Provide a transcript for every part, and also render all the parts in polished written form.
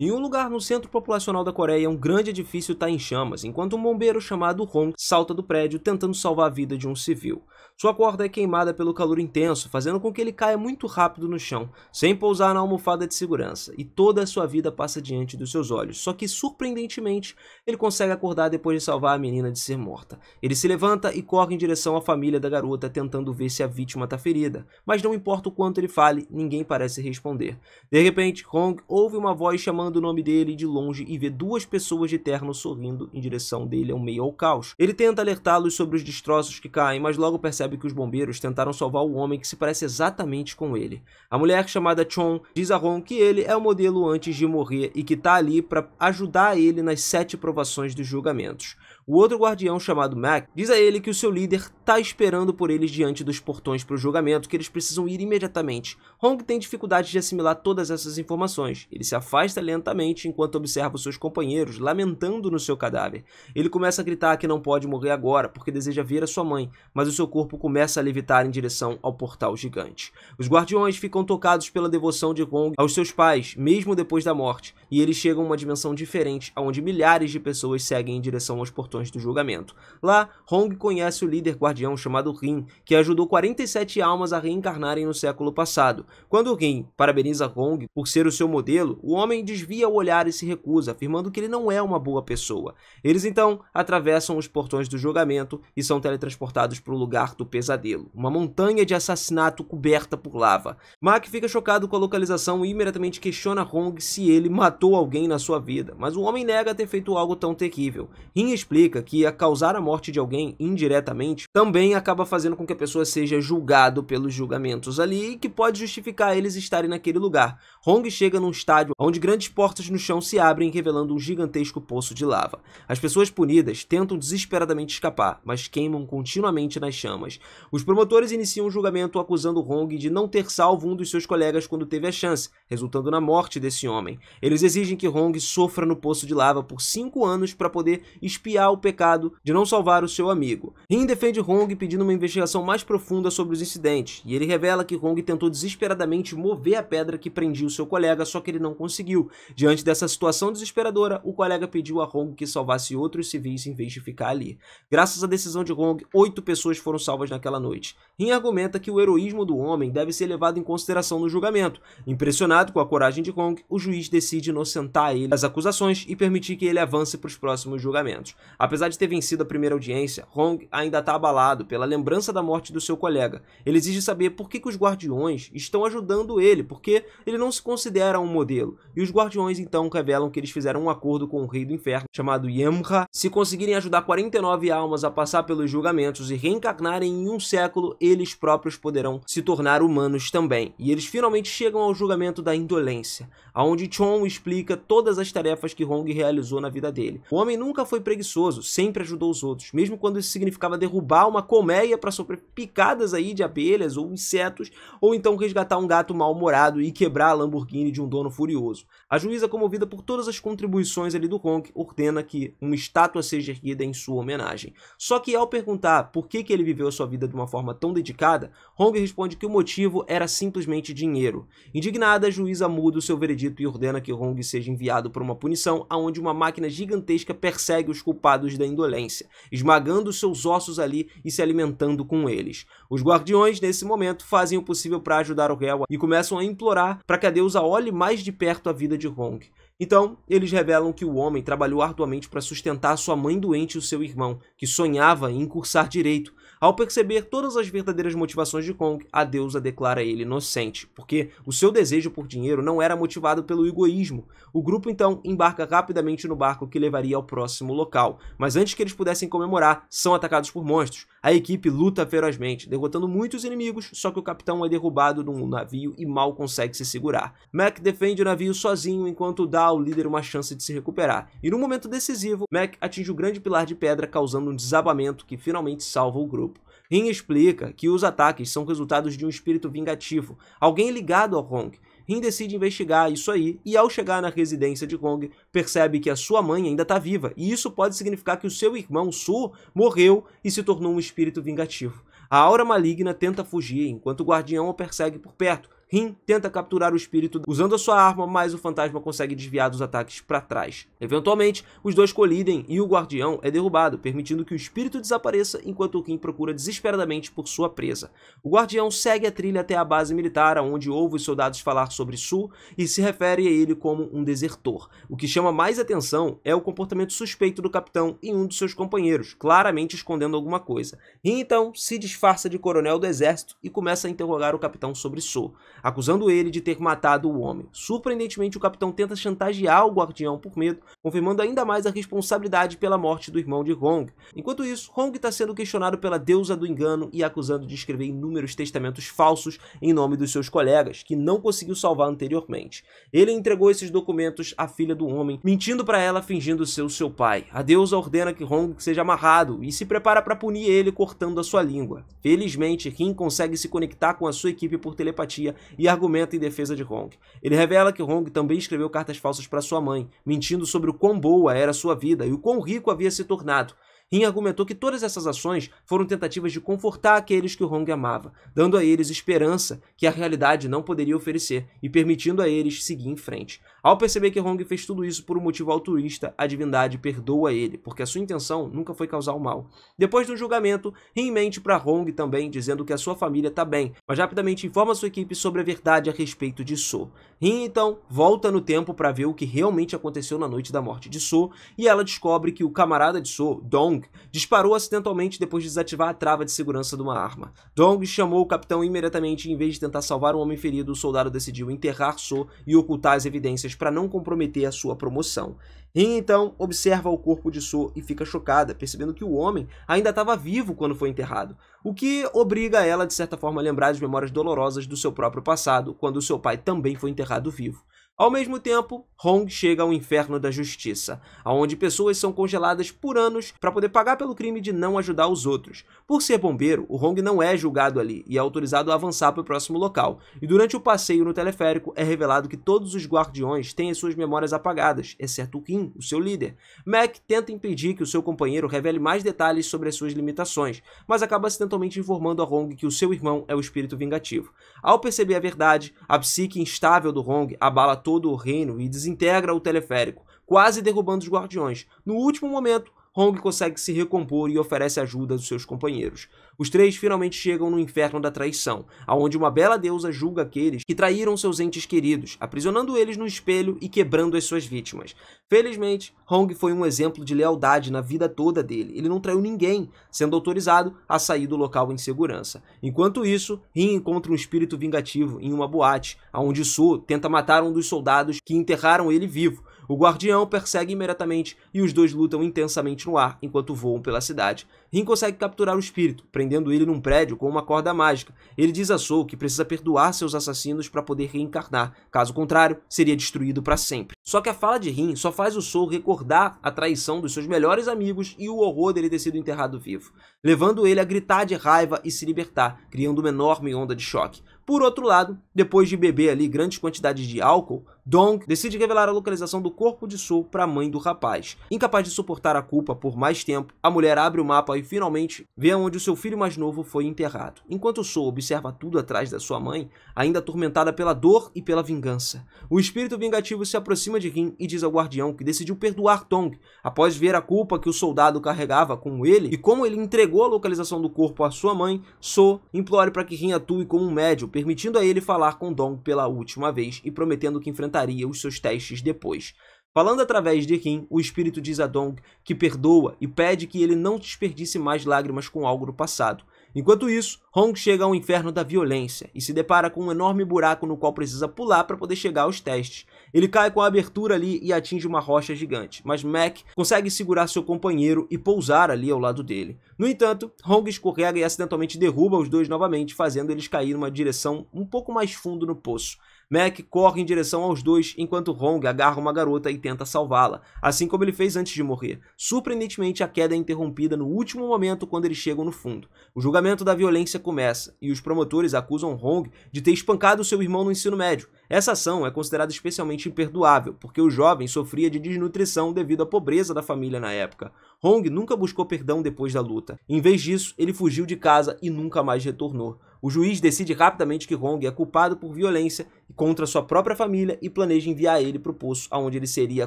Em um lugar no centro populacional da Coreia, um grande edifício está em chamas, enquanto um bombeiro chamado Hong salta do prédio tentando salvar a vida de um civil. Sua corda é queimada pelo calor intenso, fazendo com que ele caia muito rápido no chão, sem pousar na almofada de segurança, e toda a sua vida passa diante dos seus olhos. Só que, surpreendentemente, ele consegue acordar depois de salvar a menina de ser morta. Ele se levanta e corre em direção à família da garota, tentando ver se a vítima está ferida, mas não importa o quanto ele fale, ninguém parece responder. De repente, Hong ouve uma voz chamando o nome dele de longe e vê duas pessoas de terno sorrindo em direção dele ao meio ao caos. Ele tenta alertá-los sobre os destroços que caem, mas logo percebe que os bombeiros tentaram salvar o homem que se parece exatamente com ele. A mulher chamada Chon diz a Hong que ele é o modelo antes de morrer e que está ali para ajudar ele nas 7 provações dos julgamentos. O outro guardião, chamado Mac, diz a ele que o seu líder está esperando por eles diante dos portões para o julgamento, que eles precisam ir imediatamente. Hong tem dificuldade de assimilar todas essas informações. Ele se afasta lentamente enquanto observa os seus companheiros lamentando no seu cadáver. Ele começa a gritar que não pode morrer agora, porque deseja ver a sua mãe, mas o seu corpo começa a levitar em direção ao portal gigante. Os guardiões ficam tocados pela devoção de Hong aos seus pais, mesmo depois da morte, e eles chegam a uma dimensão diferente, onde milhares de pessoas seguem em direção aos portões do julgamento. Lá, Hong conhece o líder guardião chamado Rin, que ajudou 47 almas a reencarnarem no século passado. Quando Rin parabeniza Hong por ser o seu modelo, o homem desvia o olhar e se recusa, afirmando que ele não é uma boa pessoa. Eles então atravessam os portões do julgamento e são teletransportados para o lugar do pesadelo, uma montanha de assassinato coberta por lava. Mac fica chocado com a localização e imediatamente questiona Hong se ele matou alguém na sua vida, mas o homem nega ter feito algo tão terrível. Rin explica que a causar a morte de alguém indiretamente também acaba fazendo com que a pessoa seja julgado pelos julgamentos ali e que pode justificar eles estarem naquele lugar. Hong chega num estádio onde grandes portas no chão se abrem, revelando um gigantesco poço de lava. As pessoas punidas tentam desesperadamente escapar, mas queimam continuamente nas chamas. Os promotores iniciam um julgamento acusando Hong de não ter salvo um dos seus colegas quando teve a chance, resultando na morte desse homem. Eles exigem que Hong sofra no poço de lava por 5 anos para poder espiar o pecado de não salvar o seu amigo. Rin defende Hong pedindo uma investigação mais profunda sobre os incidentes, e ele revela que Hong tentou desesperadamente mover a pedra que prendia o seu colega, só que ele não conseguiu. Diante dessa situação desesperadora, o colega pediu a Hong que salvasse outros civis em vez de ficar ali. Graças à decisão de Hong, 8 pessoas foram salvas naquela noite. Rin argumenta que o heroísmo do homem deve ser levado em consideração no julgamento. Impressionado com a coragem de Hong, o juiz decide inocentar ele das acusações e permitir que ele avance para os próximos julgamentos. Apesar de ter vencido a primeira audiência, Hong ainda está abalado pela lembrança da morte do seu colega. Ele exige saber por que os guardiões estão ajudando ele, porque ele não se considera um modelo. E os guardiões então revelam que eles fizeram um acordo com o rei do inferno, chamado Yemra. Se conseguirem ajudar 49 almas a passar pelos julgamentos e reencarnarem em um século, eles próprios poderão se tornar humanos também. E eles finalmente chegam ao julgamento da indolência, onde Chon explica todas as tarefas que Hong realizou na vida dele. O homem nunca foi preguiçoso, sempre ajudou os outros, mesmo quando isso significava derrubar uma colmeia para sofrer picadas aí de abelhas ou insetos, ou então resgatar um gato mal-humorado e quebrar a Lamborghini de um dono furioso. A juíza, comovida por todas as contribuições ali do Hong, ordena que uma estátua seja erguida em sua homenagem. Só que ao perguntar por que ele viveu a sua vida de uma forma tão dedicada, Hong responde que o motivo era simplesmente dinheiro. Indignada, a juíza muda o seu veredito e ordena que Hong seja enviado para uma punição onde uma máquina gigantesca persegue os culpados da indolência, esmagando seus ossos ali e se alimentando com eles. Os guardiões, nesse momento, fazem o possível para ajudar o réu e começam a implorar para que a deusa olhe mais de perto a vida de Hong. Então, eles revelam que o homem trabalhou arduamente para sustentar sua mãe doente e o seu irmão, que sonhava em cursar direito. Ao perceber todas as verdadeiras motivações de Hong, a deusa declara ele inocente, porque o seu desejo por dinheiro não era motivado pelo egoísmo. O grupo então embarca rapidamente no barco que levaria ao próximo local, mas antes que eles pudessem comemorar, são atacados por monstros. A equipe luta ferozmente, derrotando muitos inimigos, só que o capitão é derrubado num navio e mal consegue se segurar. Mac defende o navio sozinho enquanto dá ao líder uma chance de se recuperar, e no momento decisivo, Mac atinge o grande pilar de pedra, causando um desabamento que finalmente salva o grupo. Rin explica que os ataques são resultados de um espírito vingativo, alguém ligado ao Hong. Rin decide investigar isso aí e, ao chegar na residência de Hong, percebe que a sua mãe ainda está viva, e isso pode significar que o seu irmão, Su, morreu e se tornou um espírito vingativo. A aura maligna tenta fugir, enquanto o guardião o persegue por perto, Rin tenta capturar o espírito usando a sua arma, mas o fantasma consegue desviar dos ataques para trás. Eventualmente, os dois colidem e o guardião é derrubado, permitindo que o espírito desapareça enquanto Rin procura desesperadamente por sua presa. O guardião segue a trilha até a base militar, onde ouve os soldados falar sobre Su e se refere a ele como um desertor. O que chama mais atenção é o comportamento suspeito do capitão e um dos seus companheiros, claramente escondendo alguma coisa. Rin então se disfarça de coronel do exército e começa a interrogar o capitão sobre Su, acusando ele de ter matado o homem. Surpreendentemente, o capitão tenta chantagear o guardião por medo, confirmando ainda mais a responsabilidade pela morte do irmão de Hong. Enquanto isso, Hong está sendo questionado pela deusa do engano e acusado de escrever inúmeros testamentos falsos em nome dos seus colegas, que não conseguiu salvar anteriormente. Ele entregou esses documentos à filha do homem, mentindo para ela fingindo ser o seu pai. A deusa ordena que Hong seja amarrado e se prepara para punir ele cortando a sua língua. Felizmente, Rin consegue se conectar com a sua equipe por telepatia e argumenta em defesa de Hong. Ele revela que Hong também escreveu cartas falsas para sua mãe, mentindo sobre o quão boa era sua vida e o quão rico havia se tornado. Rin argumentou que todas essas ações foram tentativas de confortar aqueles que o Hong amava, dando a eles esperança que a realidade não poderia oferecer e permitindo a eles seguir em frente. Ao perceber que Hong fez tudo isso por um motivo altruísta, a divindade perdoa ele, porque a sua intenção nunca foi causar o mal. Depois do julgamento, Rin mente para Hong também, dizendo que a sua família está bem, mas rapidamente informa sua equipe sobre a verdade a respeito de So. Rin então volta no tempo para ver o que realmente aconteceu na noite da morte de So, e ela descobre que o camarada de So, Dong, disparou acidentalmente depois de desativar a trava de segurança de uma arma. Dong chamou o capitão imediatamente e, em vez de tentar salvar um homem ferido, o soldado decidiu enterrar So e ocultar as evidências para não comprometer a sua promoção. Rin então observa o corpo de So e fica chocada, percebendo que o homem ainda estava vivo quando foi enterrado, o que obriga ela de certa forma a lembrar as memórias dolorosas do seu próprio passado, quando seu pai também foi enterrado vivo. Ao mesmo tempo, Hong chega ao inferno da justiça, onde pessoas são congeladas por anos para poder pagar pelo crime de não ajudar os outros. Por ser bombeiro, o Hong não é julgado ali e é autorizado a avançar para o próximo local. E durante o passeio no teleférico é revelado que todos os guardiões têm as suas memórias apagadas, exceto Rin, o seu líder. Mac tenta impedir que o seu companheiro revele mais detalhes sobre as suas limitações, mas acaba acidentalmente informando a Hong que o seu irmão é o espírito vingativo. Ao perceber a verdade, a psique instável do Hong abala todo o reino e desintegra o teleférico, quase derrubando os guardiões. No último momento, Hong consegue se recompor e oferece ajuda aos seus companheiros. Os três finalmente chegam no inferno da traição, onde uma bela deusa julga aqueles que traíram seus entes queridos, aprisionando eles no espelho e quebrando as suas vítimas. Felizmente, Hong foi um exemplo de lealdade na vida toda dele. Ele não traiu ninguém, sendo autorizado a sair do local em segurança. Enquanto isso, Rin encontra um espírito vingativo em uma boate, onde So tenta matar um dos soldados que enterraram ele vivo. O guardião persegue imediatamente e os dois lutam intensamente no ar enquanto voam pela cidade. Rin consegue capturar o espírito, prendendo ele num prédio com uma corda mágica. Ele diz a So que precisa perdoar seus assassinos para poder reencarnar, caso contrário, seria destruído para sempre. Só que a fala de Rin só faz o So recordar a traição dos seus melhores amigos e o horror dele ter sido enterrado vivo, levando ele a gritar de raiva e se libertar, criando uma enorme onda de choque. Por outro lado, depois de beber ali grandes quantidades de álcool, Dong decide revelar a localização do corpo de So para a mãe do rapaz. Incapaz de suportar a culpa por mais tempo, a mulher abre o mapa e finalmente vê onde o seu filho mais novo foi enterrado. Enquanto So observa tudo atrás da sua mãe, ainda atormentada pela dor e pela vingança. O espírito vingativo se aproxima de Rin e diz ao guardião que decidiu perdoar Dong, após ver a culpa que o soldado carregava com ele e como ele entregou a localização do corpo à sua mãe. So implora para que Rin atue como um médium, permitindo a ele falar com Dong pela última vez e prometendo que enfrentaria os seus testes depois. Falando através de Rin, o espírito diz a Dong que perdoa e pede que ele não desperdice mais lágrimas com algo do passado. Enquanto isso, Hong chega ao inferno da violência e se depara com um enorme buraco no qual precisa pular para poder chegar aos testes. Ele cai com a abertura ali e atinge uma rocha gigante, mas Mac consegue segurar seu companheiro e pousar ali ao lado dele. No entanto, Hong escorrega e acidentalmente derruba os dois novamente, fazendo eles cair numa direção um pouco mais fundo no poço. Mac corre em direção aos dois, enquanto Hong agarra uma garota e tenta salvá-la, assim como ele fez antes de morrer. Surpreendentemente, a queda é interrompida no último momento quando eles chegam no fundo. O julgamento da violência começa, e os promotores acusam Hong de ter espancado seu irmão no ensino médio. Essa ação é considerada especialmente imperdoável, porque o jovem sofria de desnutrição devido à pobreza da família na época. Hong nunca buscou perdão depois da luta. Em vez disso, ele fugiu de casa e nunca mais retornou. O juiz decide rapidamente que Hong é culpado por violência contra sua própria família e planeja enviar ele para o poço, onde ele seria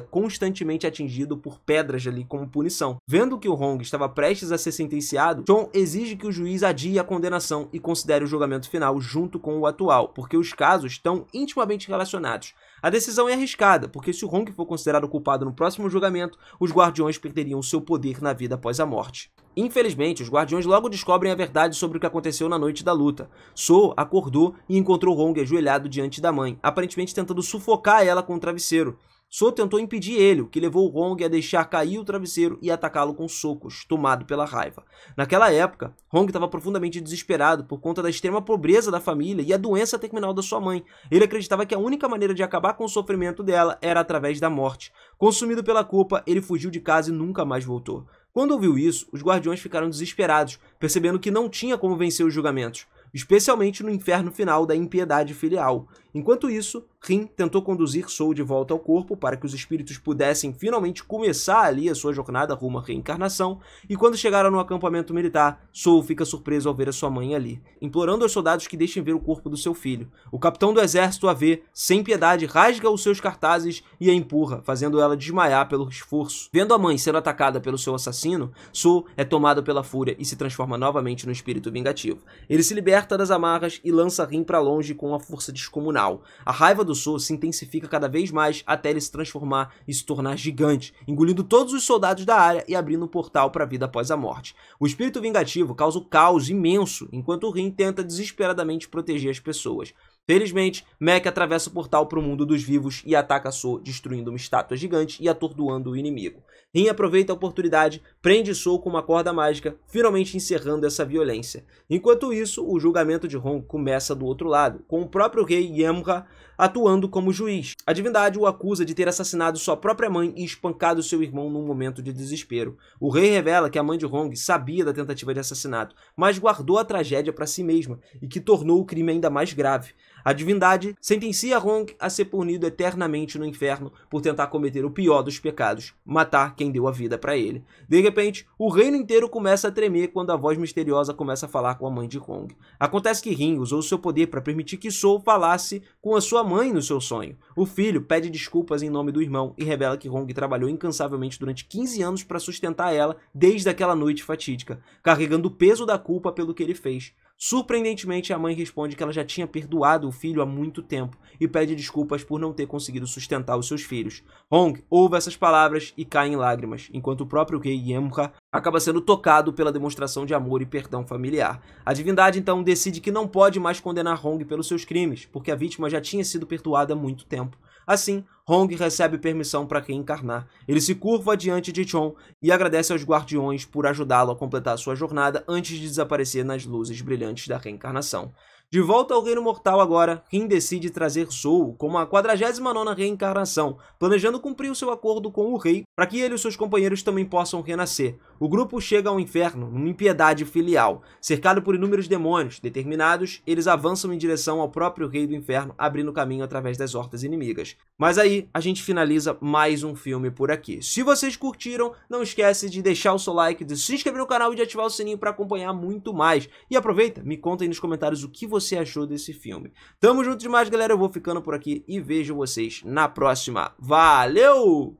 constantemente atingido por pedras ali como punição. Vendo que o Hong estava prestes a ser sentenciado, Chon exige que o juiz adie a condenação e considere o julgamento final junto com o atual, porque os casos estão intimamente relacionados. A decisão é arriscada, porque se o Hong for considerado culpado no próximo julgamento, os guardiões perderiam seu poder na vida após a morte. Infelizmente, os guardiões logo descobrem a verdade sobre o que aconteceu na noite da luta. So acordou e encontrou Hong ajoelhado diante da mãe, aparentemente tentando sufocar ela com o travesseiro. So tentou impedir ele, o que levou Hong a deixar cair o travesseiro e atacá-lo com socos, tomado pela raiva. Naquela época, Hong estava profundamente desesperado por conta da extrema pobreza da família e a doença terminal da sua mãe. Ele acreditava que a única maneira de acabar com o sofrimento dela era através da morte. Consumido pela culpa, ele fugiu de casa e nunca mais voltou. Quando ouviu isso, os guardiões ficaram desesperados, percebendo que não tinha como vencer os julgamentos, especialmente no inferno final da impiedade filial. Enquanto isso, Rin tentou conduzir Soul de volta ao corpo para que os espíritos pudessem finalmente começar ali a sua jornada rumo à reencarnação, e quando chegaram no acampamento militar, Soul fica surpreso ao ver a sua mãe ali, implorando aos soldados que deixem ver o corpo do seu filho. O capitão do exército a vê, sem piedade, rasga os seus cartazes e a empurra, fazendo ela desmaiar pelo esforço. Vendo a mãe sendo atacada pelo seu assassino, Soul é tomado pela fúria e se transforma novamente no espírito vingativo. Ele se liberta das amarras e lança Rin para longe com uma força descomunal. A raiva do Soul se intensifica cada vez mais até ele se transformar e se tornar gigante, engolindo todos os soldados da área e abrindo um portal para a vida após a morte. O espírito vingativo causa um caos imenso, enquanto Rin tenta desesperadamente proteger as pessoas. Felizmente, Mek atravessa o portal para o mundo dos vivos e ataca So, destruindo uma estátua gigante e atordoando o inimigo. Rin aproveita a oportunidade, prende So com uma corda mágica, finalmente encerrando essa violência. Enquanto isso, o julgamento de Hong começa do outro lado, com o próprio rei Yemra atuando como juiz. A divindade o acusa de ter assassinado sua própria mãe e espancado seu irmão num momento de desespero. O rei revela que a mãe de Hong sabia da tentativa de assassinato, mas guardou a tragédia para si mesma e que tornou o crime ainda mais grave. A divindade sentencia Hong a ser punido eternamente no inferno por tentar cometer o pior dos pecados, matar quem deu a vida para ele. De repente, o reino inteiro começa a tremer quando a voz misteriosa começa a falar com a mãe de Hong. Acontece que Rin usou seu poder para permitir que Soul falasse com a sua mãe no seu sonho. O filho pede desculpas em nome do irmão e revela que Hong trabalhou incansavelmente durante 15 anos para sustentar ela desde aquela noite fatídica, carregando o peso da culpa pelo que ele fez. Surpreendentemente, a mãe responde que ela já tinha perdoado o filho há muito tempo e pede desculpas por não ter conseguido sustentar os seus filhos. Hong ouve essas palavras e cai em lágrimas, enquanto o próprio rei Yemra acaba sendo tocado pela demonstração de amor e perdão familiar. A divindade então decide que não pode mais condenar Hong pelos seus crimes, porque a vítima já tinha sido perdoada há muito tempo. Assim, Hong recebe permissão para reencarnar. Ele se curva diante de Chon e agradece aos guardiões por ajudá-lo a completar sua jornada antes de desaparecer nas luzes brilhantes da reencarnação. De volta ao Reino Mortal agora, Rin decide trazer Soul como a 49ª reencarnação, planejando cumprir o seu acordo com o rei para que ele e seus companheiros também possam renascer. O grupo chega ao inferno numa impiedade filial. Cercado por inúmeros demônios determinados, eles avançam em direção ao próprio rei do inferno, abrindo caminho através das hortas inimigas. Mas aí, a gente finaliza mais um filme por aqui. Se vocês curtiram, não esquece de deixar o seu like, de se inscrever no canal e de ativar o sininho para acompanhar muito mais. E aproveita, me conta aí nos comentários o que você achou desse filme. Tamo junto demais, galera. Eu vou ficando por aqui e vejo vocês na próxima. Valeu!